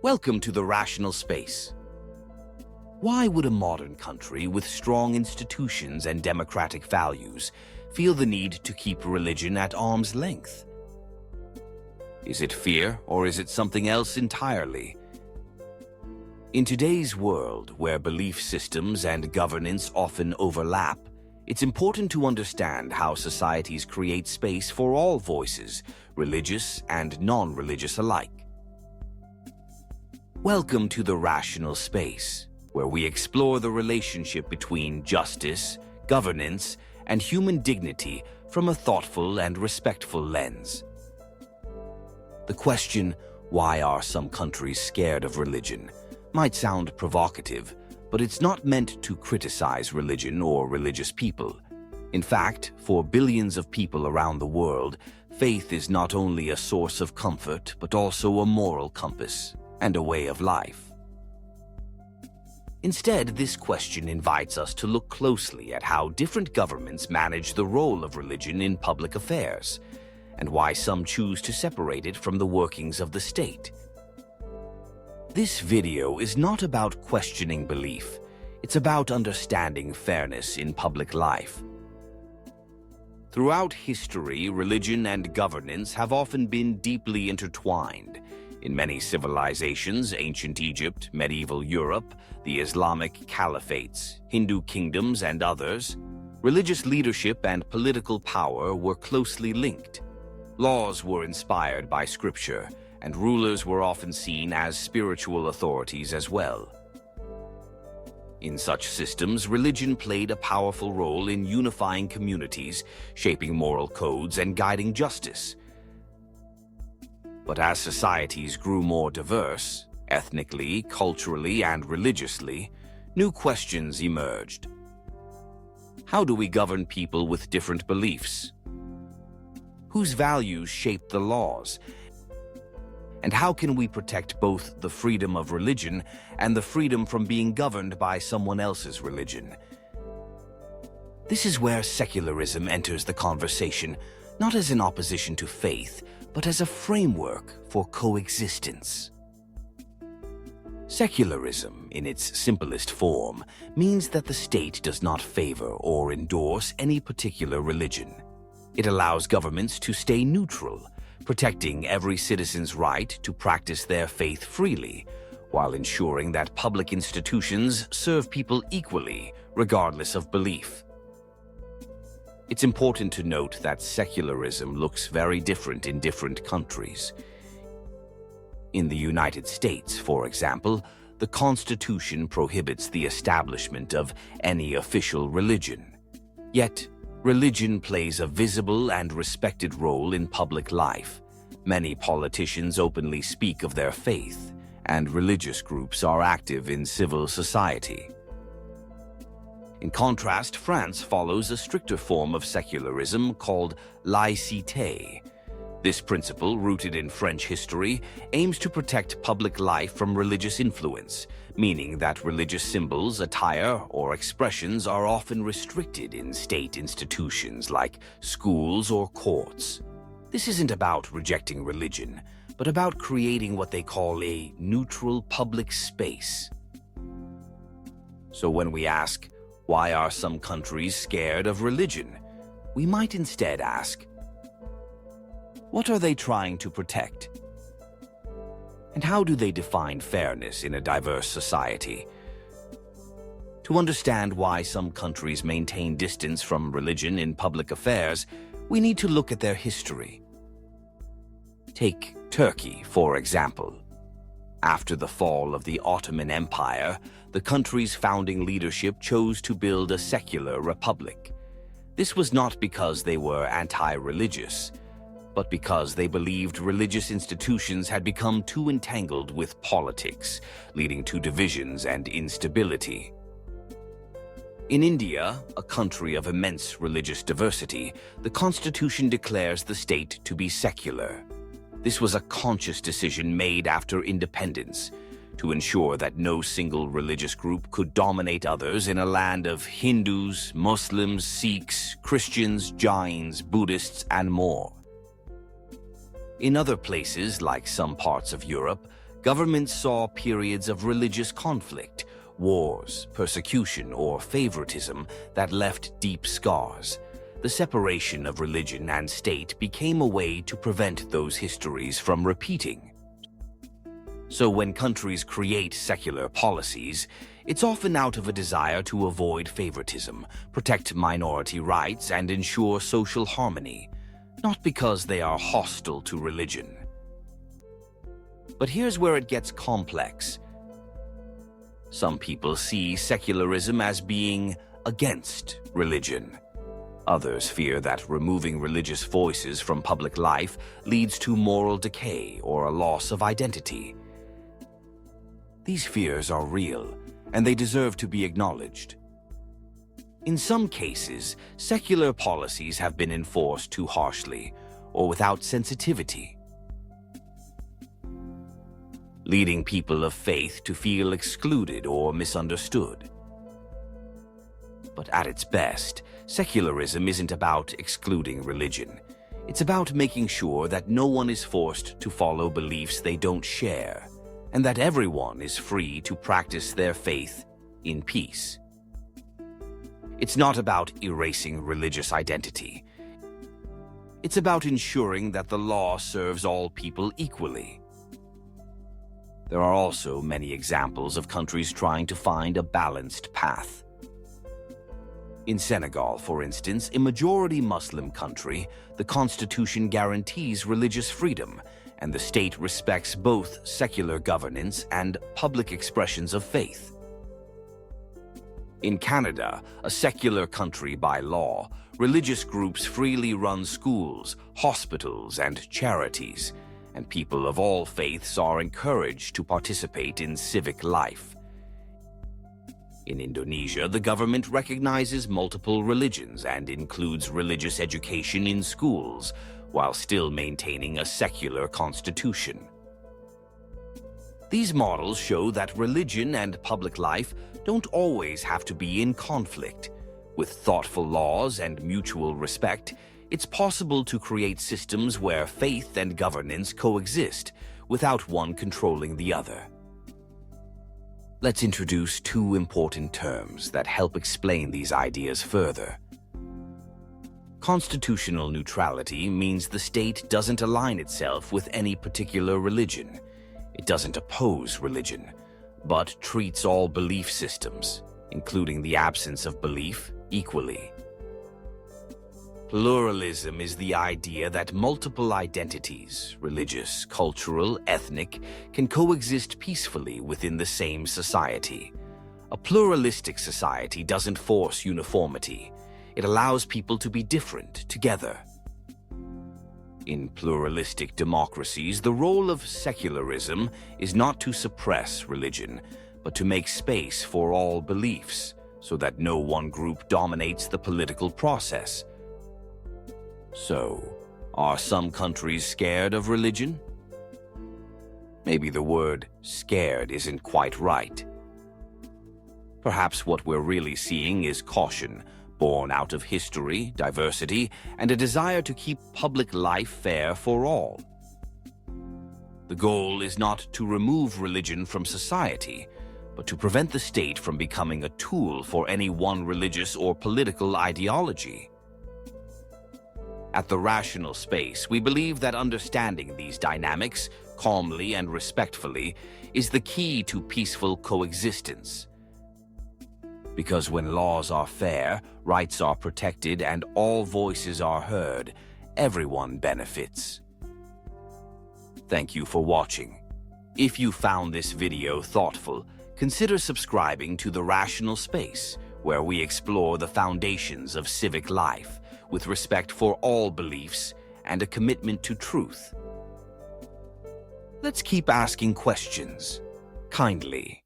Welcome to the rational space. Why would a modern country with strong institutions and democratic values feel the need to keep religion at arm's length? Is it fear, or is it something else entirely? In today's world, where belief systems and governance often overlap, it's important to understand how societies create space for all voices, religious and non-religious alike. Welcome to the rational space, where we explore the relationship between justice, governance, and human dignity from a thoughtful and respectful lens. The question, why are some countries scared of religion, might sound provocative, but it's not meant to criticize religion or religious people. In fact, for billions of people around the world, faith is not only a source of comfort, but also a moral compass and a way of life. Instead, this question invites us to look closely at how different governments manage the role of religion in public affairs, and why some choose to separate it from the workings of the state. This video is not about questioning belief. It's about understanding fairness in public life. Throughout history, religion and governance have often been deeply intertwined. In many civilizations, ancient Egypt, medieval Europe, the Islamic caliphates, Hindu kingdoms, and others, religious leadership and political power were closely linked. Laws were inspired by scripture, and rulers were often seen as spiritual authorities as well. In such systems, religion played a powerful role in unifying communities, shaping moral codes, and guiding justice. But as societies grew more diverse, ethnically, culturally, and religiously, new questions emerged. How do we govern people with different beliefs? Whose values shape the laws? And how can we protect both the freedom of religion and the freedom from being governed by someone else's religion? This is where secularism enters the conversation, not as an opposition to faith, but as a framework for coexistence. Secularism, in its simplest form, means that the state does not favor or endorse any particular religion. It allows governments to stay neutral, protecting every citizen's right to practice their faith freely, while ensuring that public institutions serve people equally, regardless of belief. It's important to note that secularism looks very different in different countries. In the United States, for example, the Constitution prohibits the establishment of any official religion. Yet, religion plays a visible and respected role in public life. Many politicians openly speak of their faith, and religious groups are active in civil society. In contrast, France follows a stricter form of secularism called laïcité. This principle, rooted in French history, aims to protect public life from religious influence, meaning that religious symbols, attire, or expressions are often restricted in state institutions like schools or courts. This isn't about rejecting religion, but about creating what they call a neutral public space. So when we ask, why are some countries scared of religion? We might instead ask, what are they trying to protect? And how do they define fairness in a diverse society? To understand why some countries maintain distance from religion in public affairs, we need to look at their history. Take Turkey, for example. After the fall of the Ottoman Empire, the country's founding leadership chose to build a secular republic. This was not because they were anti-religious, but because they believed religious institutions had become too entangled with politics, leading to divisions and instability. In India, a country of immense religious diversity, the constitution declares the state to be secular. This was a conscious decision made after independence, to ensure that no single religious group could dominate others in a land of Hindus, Muslims, Sikhs, Christians, Jains, Buddhists, and more. In other places, like some parts of Europe, Governments saw periods of religious conflict, wars, persecution, or favoritism that left deep scars. The separation of religion and state became a way to prevent those histories from repeating. So when countries create secular policies, it's often out of a desire to avoid favoritism, protect minority rights, and ensure social harmony, not because they are hostile to religion. But here's where it gets complex. Some people see secularism as being against religion. Others fear that removing religious voices from public life leads to moral decay or a loss of identity. These fears are real, and they deserve to be acknowledged. In some cases, secular policies have been enforced too harshly or without sensitivity, leading people of faith to feel excluded or misunderstood. But at its best, secularism isn't about excluding religion. It's about making sure that no one is forced to follow beliefs they don't share, and that everyone is free to practice their faith in peace. It's not about erasing religious identity. It's about ensuring that the law serves all people equally. There are also many examples of countries trying to find a balanced path. In Senegal, for instance, a majority Muslim country, the constitution guarantees religious freedom, and the state respects both secular governance and public expressions of faith. In Canada, a secular country by law, religious groups freely run schools, hospitals, and charities, and people of all faiths are encouraged to participate in civic life. In Indonesia, the government recognizes multiple religions and includes religious education in schools, while still maintaining a secular constitution. These models show that religion and public life don't always have to be in conflict. With thoughtful laws and mutual respect, it's possible to create systems where faith and governance coexist without one controlling the other. Let's introduce two important terms that help explain these ideas further. Constitutional neutrality means the state doesn't align itself with any particular religion. It doesn't oppose religion, but treats all belief systems, including the absence of belief, equally. Pluralism is the idea that multiple identities, religious, cultural, ethnic, can coexist peacefully within the same society. A pluralistic society doesn't force uniformity. It allows people to be different together. In pluralistic democracies, the role of secularism is not to suppress religion, but to make space for all beliefs, so that no one group dominates the political process. So, are some countries scared of religion? Maybe the word scared isn't quite right. Perhaps what we're really seeing is caution, born out of history, diversity, and a desire to keep public life fair for all. The goal is not to remove religion from society, but to prevent the state from becoming a tool for any one religious or political ideology. At the Rational Space, we believe that understanding these dynamics, calmly and respectfully, is the key to peaceful coexistence. Because when laws are fair, rights are protected, and all voices are heard, everyone benefits. Thank you for watching. If you found this video thoughtful, consider subscribing to The Rational Space, where we explore the foundations of civic life, with respect for all beliefs and a commitment to truth. Let's keep asking questions, kindly.